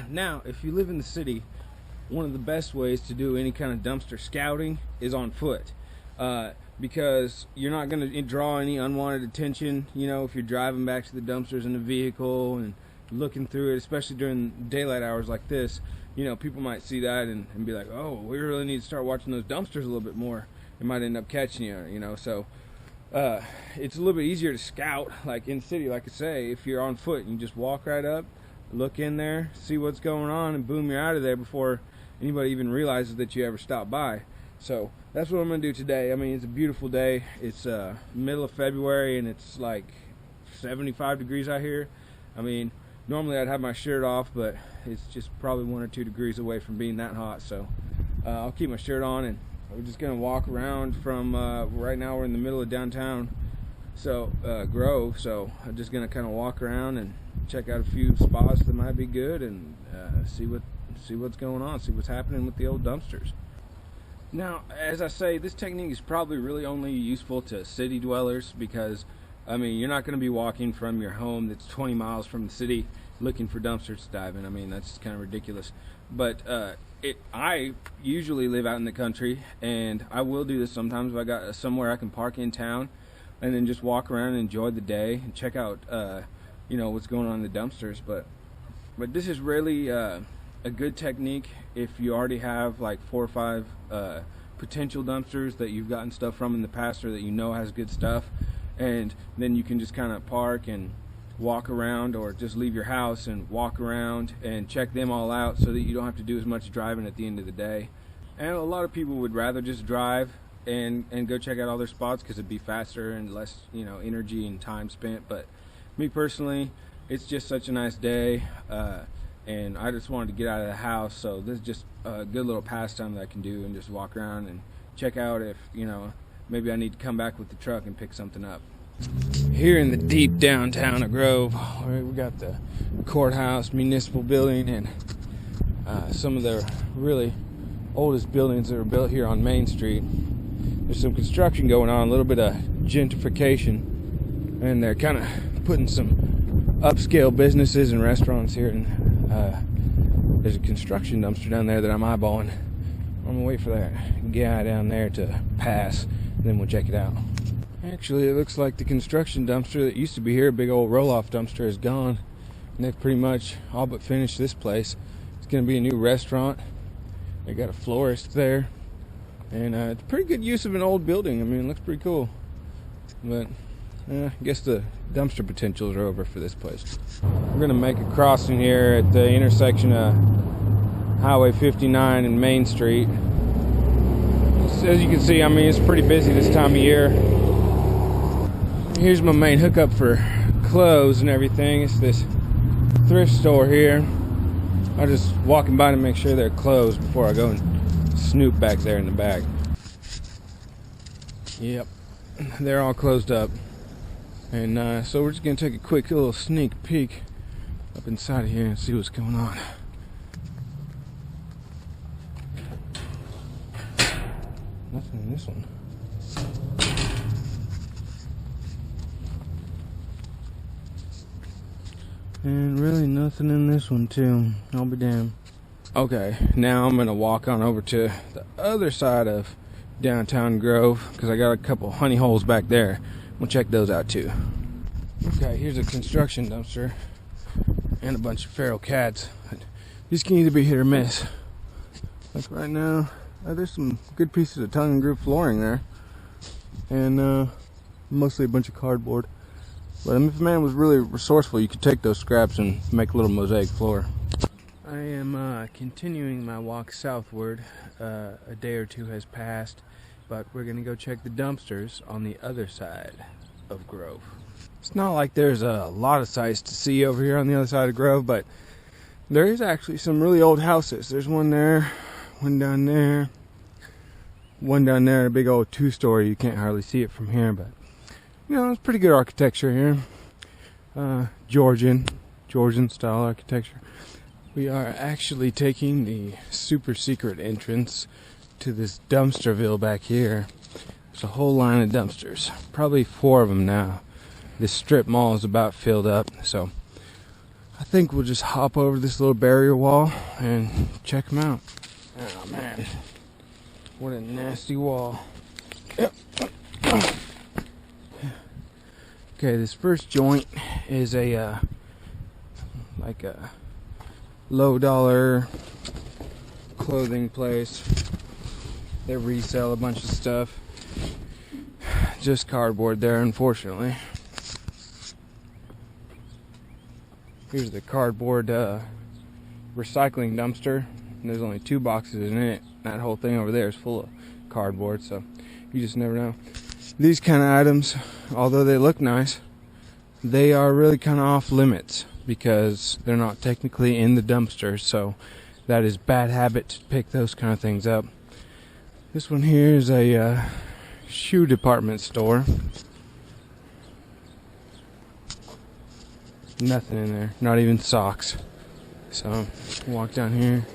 Now, if you live in the city, one of the best ways to do any kind of dumpster scouting is on foot, because you're not going to draw any unwanted attention. You know, if you're driving back to the dumpsters in a vehicle and looking through it, especially during daylight hours like this, you know, people might see that and be like, oh, we really need to start watching those dumpsters a little bit more. It might end up catching you, you know. So it's a little bit easier to scout, like in the city, like I say, if you're on foot. You just walk right up, look in there, see what's going on, and boom, you're out of there before anybody even realizes that you ever stopped by. So that's what I'm going to do today. I mean, it's a beautiful day. It's middle of February, and it's like 75 degrees out here. I mean, normally I'd have my shirt off, but it's just probably 1 or 2 degrees away from being that hot. So I'll keep my shirt on, and we're just going to walk around from, right now we're in the middle of downtown, so Grove. So I'm just going to kind of walk around and check out a few spots that might be good, and see what's going on, see what's happening with the old dumpsters. Now, as I say, this technique is probably really only useful to city dwellers, because I mean, you're not going to be walking from your home that's 20 miles from the city looking for dumpsters to dive in. I mean, that's kind of ridiculous. But I usually live out in the country, and I will do this sometimes if I got somewhere I can park in town, and then just walk around and enjoy the day and check out you know, what's going on in the dumpsters. But this is really a good technique if you already have like 4 or 5 potential dumpsters that you've gotten stuff from in the past, or that you know has good stuff, and then you can just kind of park and walk around, or just leave your house and walk around and check them all out, so that you don't have to do as much driving at the end of the day. And a lot of people would rather just drive and go check out all their spots, because it'd be faster and less, you know, energy and time spent. But me personally, it's just such a nice day, and I just wanted to get out of the house, so this is just a good little pastime that I can do, and just walk around and check out if, you know, maybe I need to come back with the truck and pick something up. Here in the deep downtown of Grove, we got the courthouse, municipal building, and some of the really oldest buildings that were built here on Main Street. There's some construction going on, a little bit of gentrification, and they're kind of putting some upscale businesses and restaurants here. And there's a construction dumpster down there that I'm eyeballing. I'm gonna wait for that guy down there to pass, and then we'll check it out. Actually, it looks like the construction dumpster that used to be here, a big old roll-off dumpster, is gone, and they've pretty much all but finished this place. It's gonna be a new restaurant. They got a florist there, and it's pretty good use of an old building. I mean, it looks pretty cool. But I guess the dumpster potentials are over for this place. We're gonna make a crossing here at the intersection of Highway 59 and Main Street. As you can see, I mean, it's pretty busy this time of year. Here's my main hookup for clothes and everything. It's this thrift store here. I'm just walking by to make sure they're closed before I go and snoop back there in the back. Yep, they're all closed up. And so we're just gonna take a quick little sneak peek up inside of here and see what's going on. Nothing in this one. And really nothing in this one too. I'll be damned. Okay, now I'm gonna walk on over to the other side of downtown Grove, because I got a couple honey holes back there. We'll check those out too. Okay, here's a construction dumpster and a bunch of feral cats. These can either be hit or miss. Like right now, there's some good pieces of tongue and groove flooring there, and mostly a bunch of cardboard. But if a man was really resourceful, you could take those scraps and make a little mosaic floor. I am continuing my walk southward. A day or two has passed, but we're gonna go check the dumpsters on the other side of Grove. It's not like there's a lot of sights to see over here on the other side of Grove, but there is actually some really old houses. There's one there, one down there, one down there, a big old 2-story. You can't hardly see it from here, but you know, it's pretty good architecture here. Georgian style architecture. We are actually taking the super secret entrance to this dumpsterville back here. There's a whole line of dumpsters, probably 4 of them now. This strip mall is about filled up, so I think we'll just hop over this little barrier wall and check them out. Oh man, what a nasty wall. Yep. Okay, this first joint is a like a low dollar clothing place. They resell a bunch of stuff. Just cardboard there, unfortunately. Here's the cardboard recycling dumpster. And there's only 2 boxes in it. That whole thing over there is full of cardboard, so you just never know. These kind of items, although they look nice, they are really kind of off limits because they're not technically in the dumpster, so that is bad habit to pick those kind of things up. This one here is a shoe department store. Nothing in there, not even socks. So walk down here.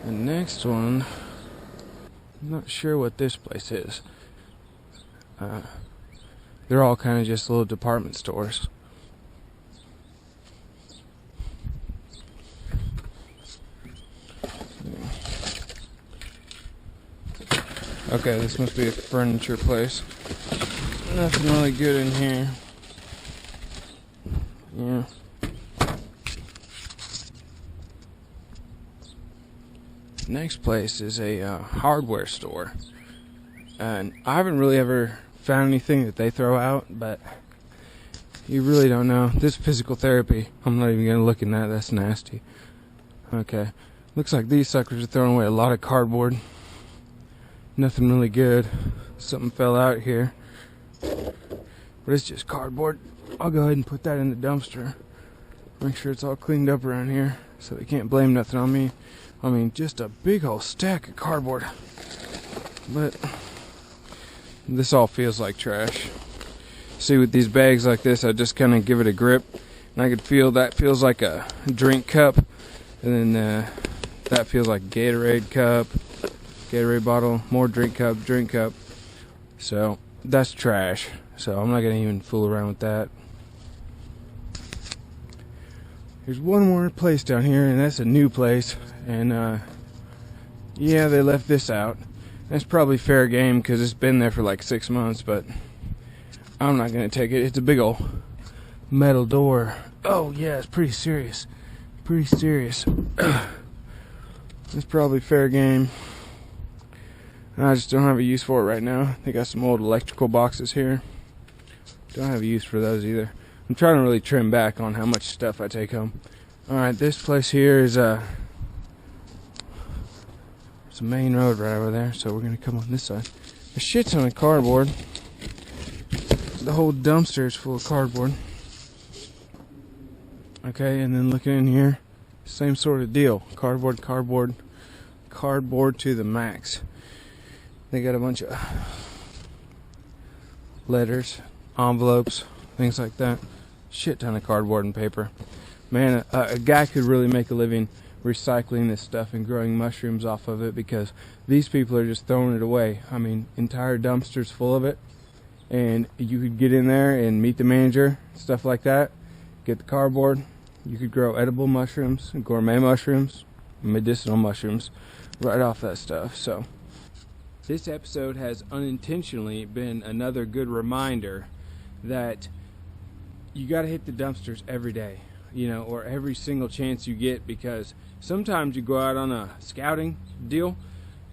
The next one, I'm not sure what this place is. They're all kind of just little department stores. Okay, this must be a furniture place. Nothing really good in here. Yeah. Next place is a hardware store. And I haven't really ever found anything that they throw out, but you really don't know. This physical therapy, I'm not even going to look in that. That's nasty. Okay. Looks like these suckers are throwing away a lot of cardboard. Nothing really good. Something fell out here. But it's just cardboard. I'll go ahead and put that in the dumpster. Make sure it's all cleaned up around here so they can't blame nothing on me. I mean, just a big old stack of cardboard. But this all feels like trash. See, with these bags like this, I just kind of give it a grip. And I could feel that feels like a drink cup. And then that feels like Gatorade cup. Gatorade bottle, more drink cup. So that's trash. So I'm not gonna even fool around with that. There's one more place down here, and that's a new place. And yeah, they left this out. That's probably fair game because it's been there for like 6 months, but I'm not gonna take it. It's a big old metal door. Oh yeah, it's pretty serious. Pretty serious. It's probably fair game. I just don't have a use for it right now. They got some old electrical boxes here. Don't have a use for those either. I'm trying to really trim back on how much stuff I take home. Alright, this place here is it's a main road right over there, so we're gonna come on this side. A shit ton of cardboard. The whole dumpster is full of cardboard. Okay, and then looking in here, same sort of deal. Cardboard to the max. They got a bunch of letters, envelopes, things like that. Shit ton of cardboard and paper. Man, a guy could really make a living recycling this stuff and growing mushrooms off of it because these people are just throwing it away. I mean, entire dumpsters full of it. And you could get in there and meet the manager, stuff like that. Get the cardboard. You could grow edible mushrooms, gourmet mushrooms, medicinal mushrooms right off that stuff. So this episode has unintentionally been another good reminder that you got to hit the dumpsters every day, you know, or every single chance you get, because sometimes you go out on a scouting deal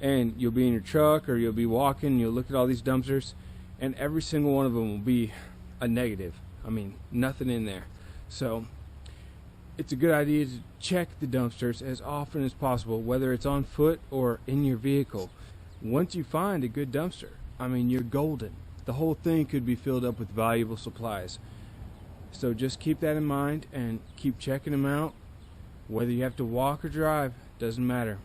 and you'll be in your truck or you'll be walking, you'll look at all these dumpsters and every single one of them will be a negative. I mean, nothing in there. So it's a good idea to check the dumpsters as often as possible, whether it's on foot or in your vehicle. Once you find a good dumpster, I mean, you're golden. The whole thing could be filled up with valuable supplies. So just keep that in mind and keep checking them out. Whether you have to walk or drive, doesn't matter.